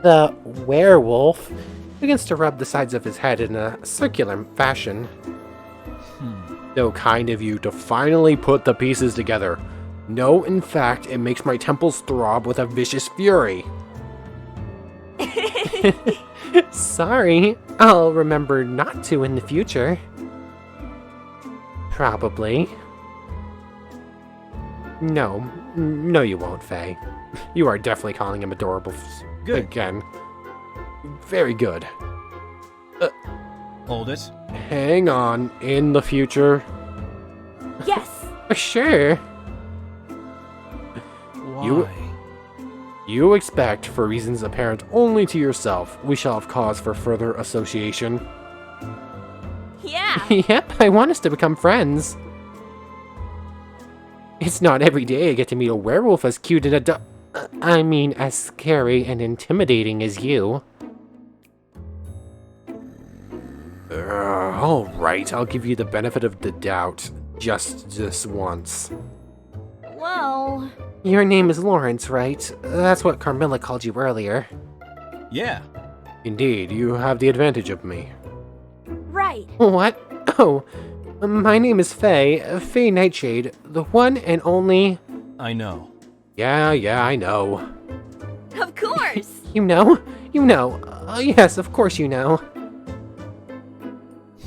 The werewolf begins to rub the sides of his head in a circular fashion. So kind of you to finally put the pieces together. No, in fact, it makes my temples throb with a vicious fury. Sorry, I'll remember not to in the future. Probably. No, you won't, Fay. You are definitely calling him adorable Good. again. Very good. Hold it. Hang on, in the future? Yes! Sure. Why? You expect, for reasons apparent only to yourself, we shall have cause for further association. Yeah! Yep, I want us to become friends. It's not every day I get to meet a werewolf as cute and as scary and intimidating as you. Alright, I'll give you the benefit of the doubt. Just this once. Whoa. Your name is Lawrence, right? That's what Carmilla called you earlier. Yeah. Indeed, you have the advantage of me. Right. What? Oh, my name is Fay Nightshade, the one and only... I know. Yeah, I know. Of course! You know? Yes, of course you know.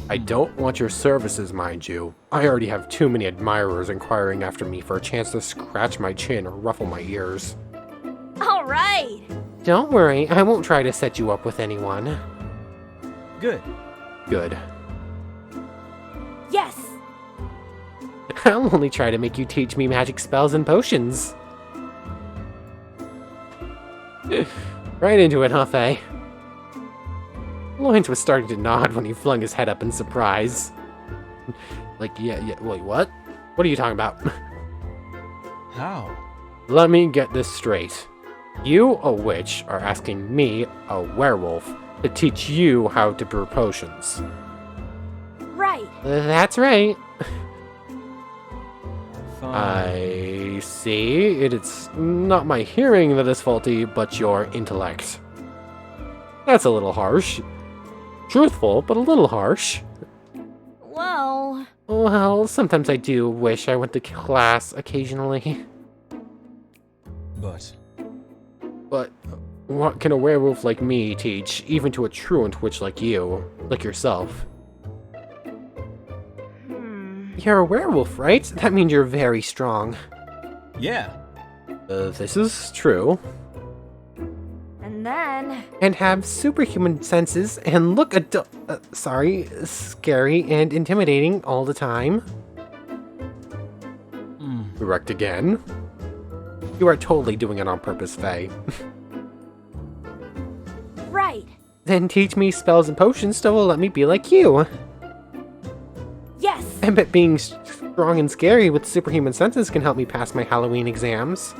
I don't want your services, mind you. I already have too many admirers inquiring after me for a chance to scratch my chin or ruffle my ears. Alright! Don't worry, I won't try to set you up with anyone. Good. Good. Yes! I'll only try to make you teach me magic spells and potions. Right into it, huh, Fay? Lawrence was starting to nod when he flung his head up in surprise. Like, yeah, wait, what? What are you talking about? How? Let me get this straight. You, a witch, are asking me, a werewolf, to teach you how to brew potions. Right. That's right. Fine. I see. It's not my hearing that is faulty, but your intellect. That's a little harsh. Truthful, but a little harsh. Whoa. Well, sometimes I do wish I went to class occasionally. But what can a werewolf like me teach, even to a truant witch like you, like yourself? You're a werewolf, right? That means you're very strong. Yeah. This is true. And then... And have superhuman senses and look scary and intimidating all the time. Correct again. You are totally doing it on purpose, Faye. Right. Then teach me spells and potions that will let me be like you. Yes. I bet being strong and scary with superhuman senses can help me pass my Halloween exams.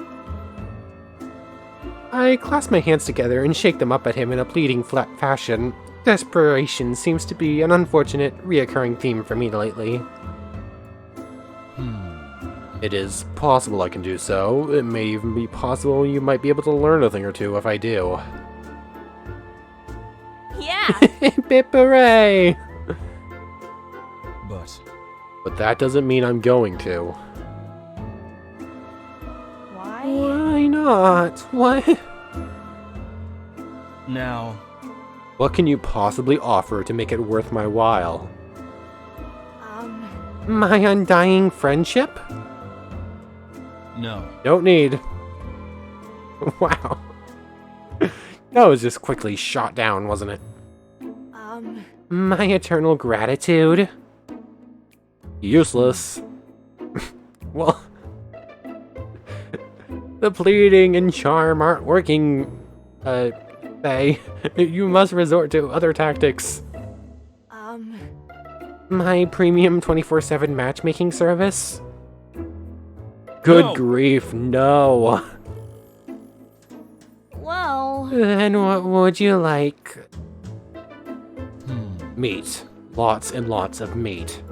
I clasp my hands together and shake them up at him in a pleading flat fashion. Desperation seems to be an unfortunate, reoccurring theme for me lately. It is possible I can do so. It may even be possible you might be able to learn a thing or two if I do. Yeah. Bip hooray! But But that doesn't mean I'm going to. Why? Why not? What? now, What can you possibly offer to make it worth my while? My undying friendship? no. Don't need. Wow. That was just quickly shot down, wasn't it? My eternal gratitude? Useless. Well, the pleading and charm aren't working, Faye. You must resort to other tactics. My premium 24/7 matchmaking service? Good No. grief, no. Well... Then what would you like? Meat. Lots and lots of meat.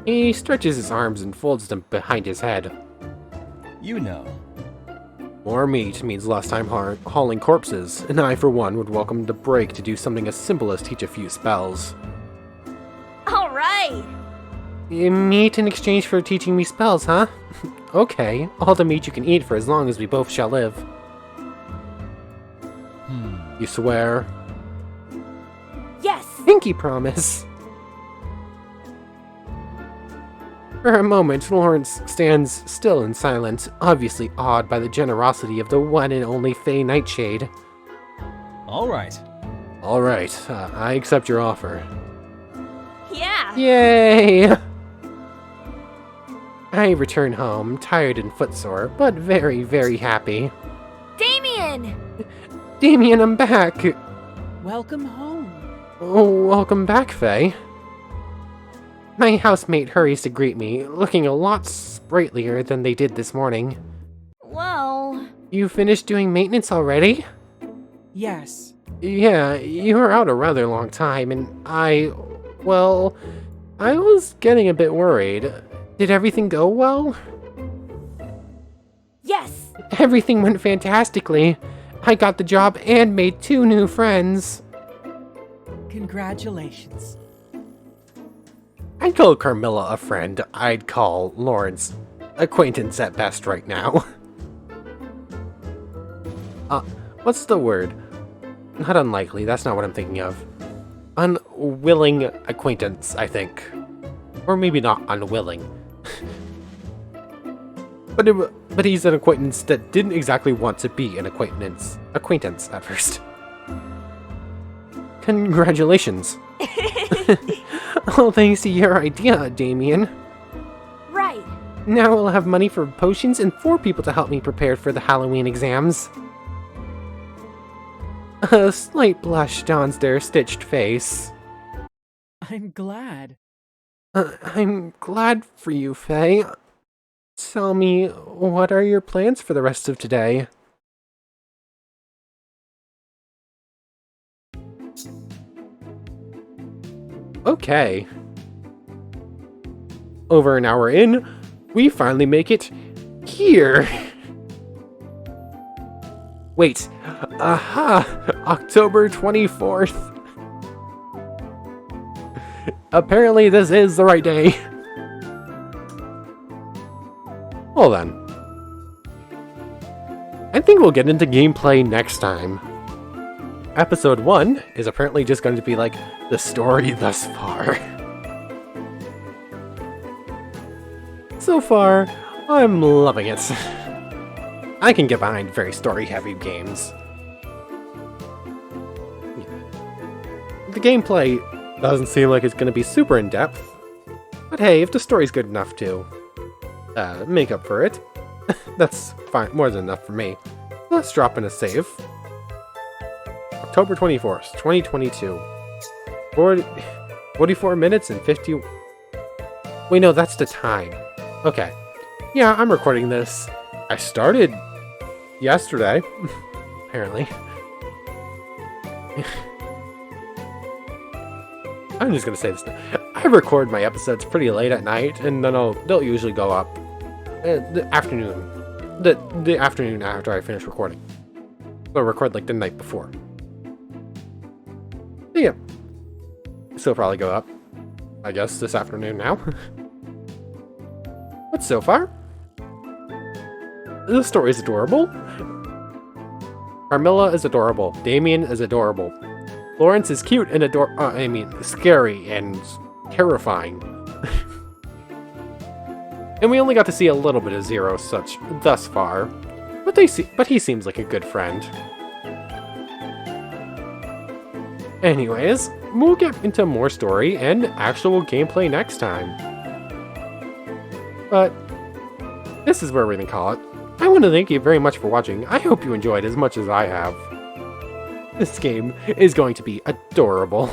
He stretches his arms and folds them behind his head. You know. More meat means less time hauling corpses, and I, for one, would welcome the break to do something as simple as teach a few spells. All right. Meat in exchange for teaching me spells, huh? Okay, all the meat you can eat for as long as we both shall live. You swear? Yes. Pinky promise. For a moment, Lawrence stands still and silent, obviously awed by the generosity of the one and only Fay Nightshade. All right. Alright, I accept your offer. Yeah. Yay! I return home, tired and footsore, but very, very happy. Damion! Damion, I'm back! Welcome home. Oh, welcome back, Faye. My housemate hurries to greet me, looking a lot sprightlier than they did this morning. Well... You finished doing maintenance already? Yes. Yeah, you were out a rather long time, and I was getting a bit worried. Did everything go well? Yes. Everything went fantastically. I got the job and made 2 new friends. Congratulations. I'd call Carmilla a friend. I'd call Lawrence acquaintance at best right now. What's the word? Not unlikely, that's not what I'm thinking of. Unwilling acquaintance, I think. Or maybe not unwilling. But he's an acquaintance that didn't exactly want to be an acquaintance at first. Congratulations. All thanks to your idea, Damion. Right. Now we'll have money for potions and 4 people to help me prepare for the Halloween exams. A slight blush dawns their stitched face. I'm glad. I'm glad for you, Faye. Tell me, what are your plans for the rest of today? Okay. Over an hour in, we finally make it here. Wait, aha! October 24th. Apparently this is the right day. Well then. I think we'll get into gameplay next time. Episode 1 is apparently just going to be like the story thus far. So far, I'm loving it. I can get behind very story-heavy games. The gameplay doesn't seem like it's going to be super in-depth, but hey, if the story's good enough to make up for it, that's fine, more than enough for me. Let's drop in a save. October 24th, 2022. 44 minutes and 50... Wait, no, that's the time. Okay. Yeah, I'm recording this. I started yesterday, apparently. I'm just gonna say this now. I record my episodes pretty late at night, and then they'll usually go up the afternoon. The afternoon after I finish recording. So I record like the night before. So yeah. So probably go up, I guess, this afternoon now. But so far, the story is adorable. Carmilla is adorable. Damion is adorable. Lawrence is cute and scary and terrifying. And we only got to see a little bit of Zero thus far, but he seems like a good friend. Anyways, we'll get into more story and actual gameplay next time. But this is where we're gonna call it. I want to thank you very much for watching. I hope you enjoyed as much as I have. This game is going to be adorable.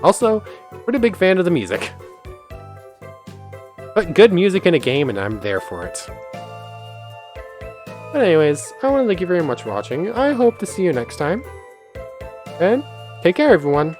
Also, pretty big fan of the music. But good music in a game and I'm there for it. But anyways, I want to thank you very much for watching. I hope to see you next time. And take care, everyone.